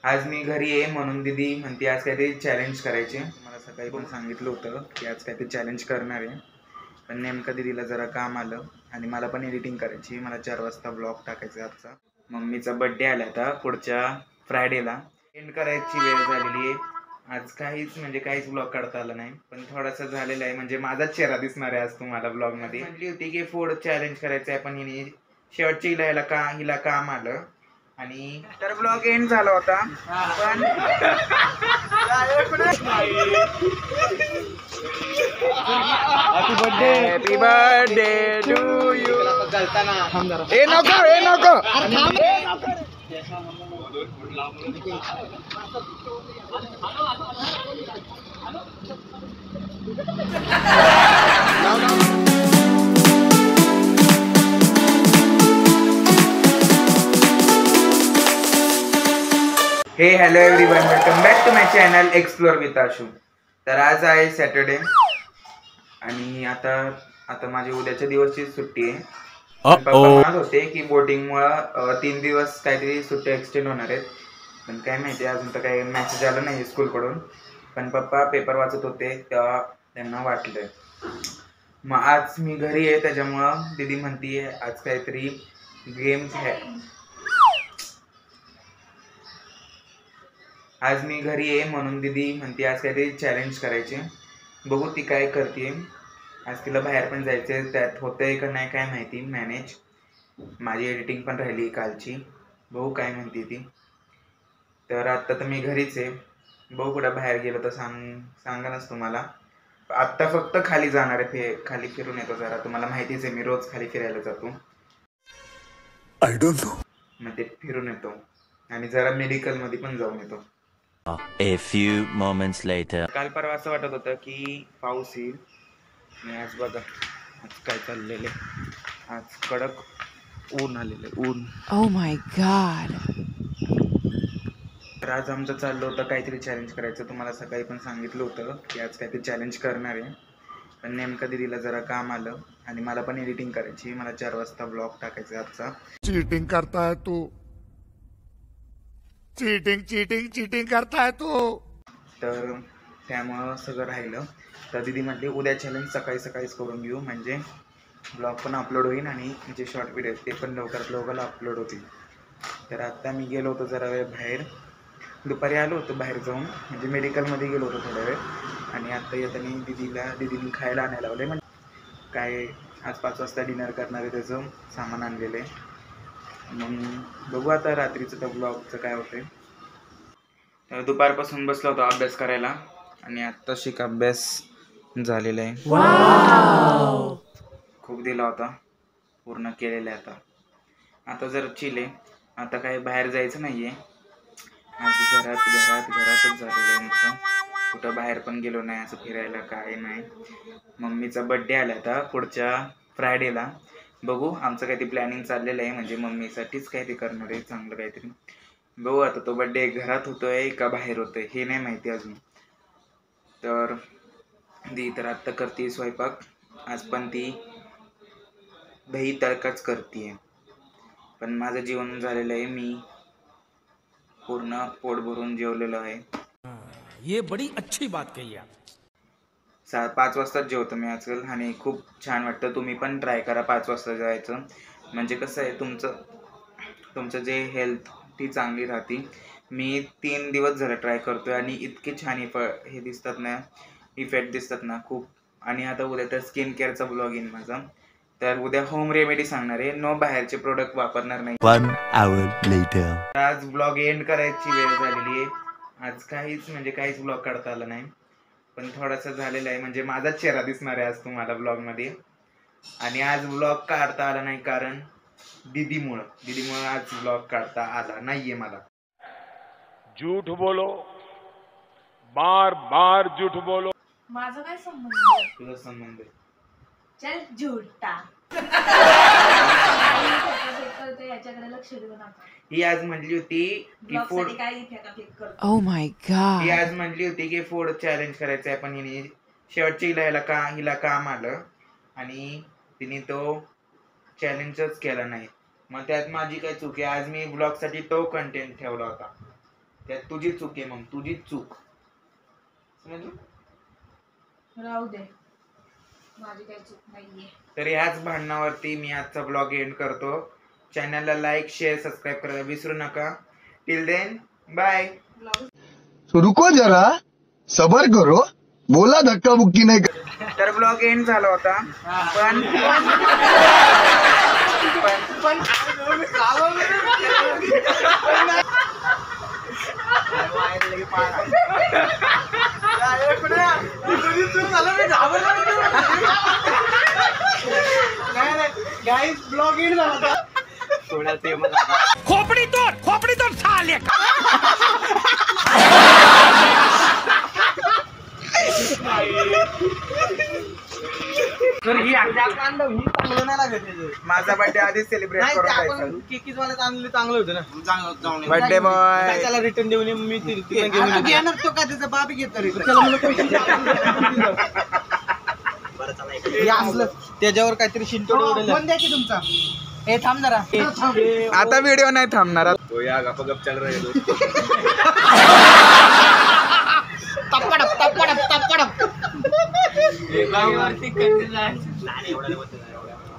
आज मी घरी आहे म्हणून दीदी म्हणते आज काहीतरी चॅलेंज करायचे. मला सकाळी पण सांगितलं होतं की आज काहीतरी चॅलेंज करणार आहे, पण नेमकं दीदीला जरा काम आलं आणि मला पण एडिटिंग करायची. मला 4 वाजता ब्लॉग टाकायचा आजचा. मम्मीचा बर्थडे आला आता पुढच्या फ्रायडेला. एंड करायची वेळ झालेली आहे. आज काहीच ब्लॉग काढता आला नाही, पण थोडासा झालेला आहे. म्हणजे माझाच चेहरा दिसणार आहे आज तुम्हाला ब्लॉगमध्ये. म्हटली होती की फूड चॅलेंज करायचं आहे, पण शेवटच्या हिला काम आलं आणि तर ब्लॉग एंड झाला होता. पण हॅपी बर्थडे टू यू. ए नको हे hello everyone, welcome back to my channel explore with Ashu. तर आज आहे सॅटर्डे आणि आता माझी उद्याच्या दिवसची सुट्टी आहे. पप्पा म्हणत होते की बोटिंगमुळं 3 दिवस काहीतरी सुट्ट्या एक्सटेंड होणार आहेत, पण काय माहिती अजून तर काही मेसेज आला नाही स्कूलकडून. पण पप्पा पेपर वाचत होते तेव्हा त्यांना वाटलं. मग आज मी घरी आहे त्याच्यामुळं दीदी म्हणतीये आज काहीतरी गेम्स आहे. आज मी घरी आहे म्हणून दीदी म्हणते आज काहीतरी चॅलेंज करायचे. बघू ती काय करते. आज तिला बाहेर पण जायचंय, त्यात होतंय का नाही काय माहिती मॅनेज. माझी एडिटिंग पण राहिली कालची, बघू काय म्हणते ती. तर आत्ता तर मी घरीच आहे. बघू कुठं बाहेर गेलो तर सांगानच तुम्हाला. आत्ता फक्त खाली जाणार आहे, खाली फिरून येतो जरा. तुम्हाला माहितीच आहे मी रोज खाली फिरायला जातो. I don't know. मग ते फिरून येतो आणि जरा मेडिकलमध्ये पण जाऊन येतो. A few moments later. काल परवा असं वाटत होतं की पाऊस येईल आणि आज बघा आज काय चाललेले. आज कडक ऊन आलेले, ऊन. Oh my God. तर आज आमचं चाललं होतं काहीतरी चॅलेंज करायचं. तुम्हाला सकाळी पण सांगितलं होतं की आज काहीतरी चॅलेंज करणार आहे, पण नेमकं दीदीला जरा काम आलं आणि मला पण एडिटिंग करायची. मला 4 वाजता ब्लॉग टाकायचा आजचा. चीटिंग करता है तू, चीटिंग करता है तू. तर त्यामुळं सगळं राहिलं. तर दीदी म्हटली उद्या चॅलेंज सकाळीच करून घेऊ, म्हणजे ब्लॉग पण अपलोड होईल आणि जे शॉर्ट व्हिडिओ ते पण लवकरात अपलोड होतील. तर आत्ता मी गेलो होतो जरा वेळ बाहेर. दुपारी आलो होतो बाहेर जाऊन, म्हणजे मेडिकलमध्ये गेलो होतो थोड्या वेळ. आणि आत्ता येताना दीदीने खायला आणायला लावलं. म्हणजे काय आज 5 वाजता डिनर करणार आहे त्याचं सामान आणलेलं आहे. मग बघू आता रात्रीचं त्या ब्लॉगचं काय होतंय. तर दुपारपासून बसलो होतो अभ्यास करायला आणि आत्ता शिक अभ्यास झालेला आहे. खूप दिला होता, पूर्ण केलेला आहे. आता जर चिले, आता काही बाहेर जायचं नाहीये. आज घरातच झालेलं आहे नुसतं. कुठं बाहेर पण गेलो नाही असं फिरायला, काय नाही. मम्मीचा बर्थडे आला आता पुढच्या फ्रायडेला. बघू आमचं काहीतरी प्लॅनिंग चाललेलं आहे, म्हणजे मम्मीसाठीच काहीतरी करणार आहे चांगलं काहीतरी. बघू आता तो बर्थडे घरात होतोय का बाहेर होतोय हे नाही माहिती अजून. तर दी तर आत्ता करते स्वयंपाक. आज पण ती दही तडकाच करते. पण माझं जेवण झालेलं आहे, मी पूर्ण पोट भरून जेवलेलो आहे. ये बड़ी अच्छी बात कही आप. 5 वाजताच जेवतो मी आजकाल आणि खूप छान वाटतं. तुम्ही पण ट्राय करा 5 वाजता जेवायचं. म्हणजे कसं आहे तुमचं जे हेल्थ ती चांगली राहते. मी 3 दिवस झालं ट्राय करतोय आणि इतके छान हे दिसतात ना, इफेक्ट दिसतात ना खूप. आणि आता उद्या तर स्किन केअरचा ब्लॉग येईल माझा. तर उद्या होम रेमेडी सांगणार आहे, नो बाहेरचे प्रोडक्ट वापरणार नाही. 1 hour later. आज ब्लॉग एंड करायची वेळ झालेली आहे. आज काहीच ब्लॉग काढता आला नाही, पण थोडासा झालेला आहे. म्हणजे माझाच चेहरा दिसणार आहे आज तुम्हाला ब्लॉगमध्ये. आणि आज ब्लॉग काढता आला नाही कारण दीदीमुळं आज ब्लॉग काढता आला नाहीये मला. झूठ बोलो, बार झूठ बोलो. माझा काय संबंध? तुझा संबंध आहे. चल झूठा. याच्याकडे लक्ष देऊ नका. ही आज म्हटली होती की फूड काही फेकाफेक करतो. Oh my God. ही आज म्हटली होती की फूड चॅलेंज करायचं आहे, पण शेवटच्या हिला काम आलं आणि तिने तो चॅलेंजच केला नाही. मग त्यात माझी काय चूक आहे. आज मी ब्लॉगसाठी तो कंटेंट ठेवला होता, त्यात तुझी चूक आहे, मग तुझी चूक समजलं? राहू दे, माझी काही चूक नाहीये. तर ह्याच भांडणावरती मी आजचा ब्लॉग एंड करतो. चॅनलला लाईक शेअर सबस्क्राईब करायला विसरू नका. Till then bye. तो रुको जरा, सबर करो, बोला धक्का बुक्की नहीं कर. तर ब्लॉग एंड झाला होता पण खोपड़ी तोड़ साले का माझा बर्थडे आधीच सेलिब्रेट करून जायचं. बर्थडे बॉय त्याला रिटर्न देऊन मी तो का त्याचा बाबी घेतो त्याच्यावर काहीतरी शिंटोड फोन द्या की तुमचा. हे थांब जरा. आता व्हिडिओ नाही थांबणार.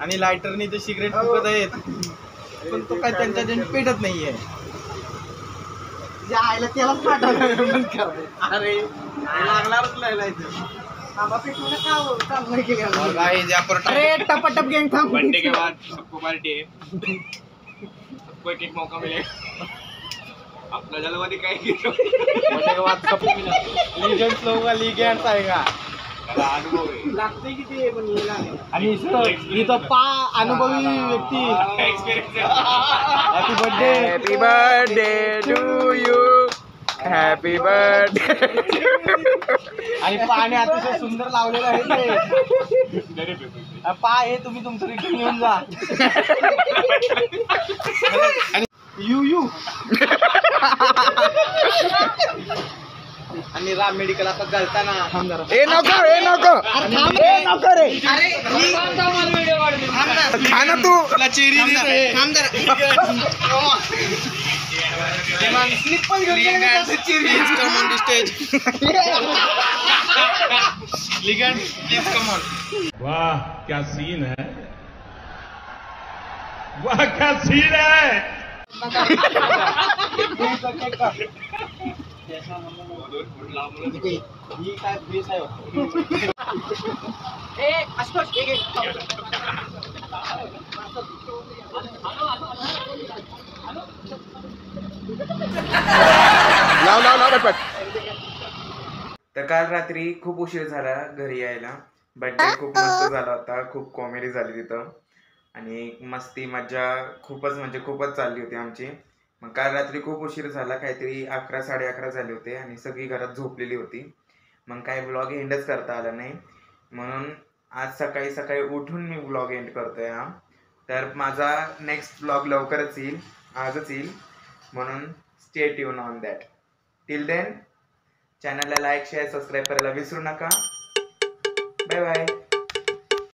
आणि लायटरनी ते सिगरेट फुकत आहेत पण तो काय त्यांच्या पेटत नाहीये. आयला त्यालाच पाठवलं. अरे लागणारच नाही. अरे टपाटप गँग थांब. बर्थडे के बाद सबको पार्टी है, सबको एक एक मौका मिलेगा. अपना जलवादी काय बर्थडे के बाद सब लीजेंड्स लोगों का लीजेंड्स आएगा. अनुभव आहे. लागते किती पण आणि इथं पा अनुभवी व्यक्ती. Happy birthday. Happy birthday to you. Happy birthday. आणि पाणी अतिशय सुंदर लावलेलं आहे ते. पा हे तुम्ही तुमचं रिटर्न घेऊन जा. आणि यू आणि राम मेडिकल आता घालताना ए नको रे. खा ना तू. वाह क्या सीन है, वाह क्या सीन है. ही काय बेस आहे. लाव पटपट. तर काल रात्री खूप उशीर झाला घरी यायला. बर्थडे खूप मस्त झाला होता. खूप कॉमेडी झाली तिथं आणि मस्ती मज्जा खूपच म्हणजे खूपच चालली होती आमची. मग काल रात्री खूप उशीर झाला. काहीतरी 11 साडे11 झाले होते आणि सगळी घरात झोपलेली होती. मग काही ब्लॉग एंडच करता आला नाही म्हणून आज सकाळी सकाळी उठून मी ब्लॉग एंड करतोय हा. तर माझा नेक्स्ट ब्लॉग लवकरच येईल, आजच येईल, म्हणून stay tune on that. Till then चॅनलला लाईक शेअर सबस्क्राईब करायला विसरू नका. Bye bye.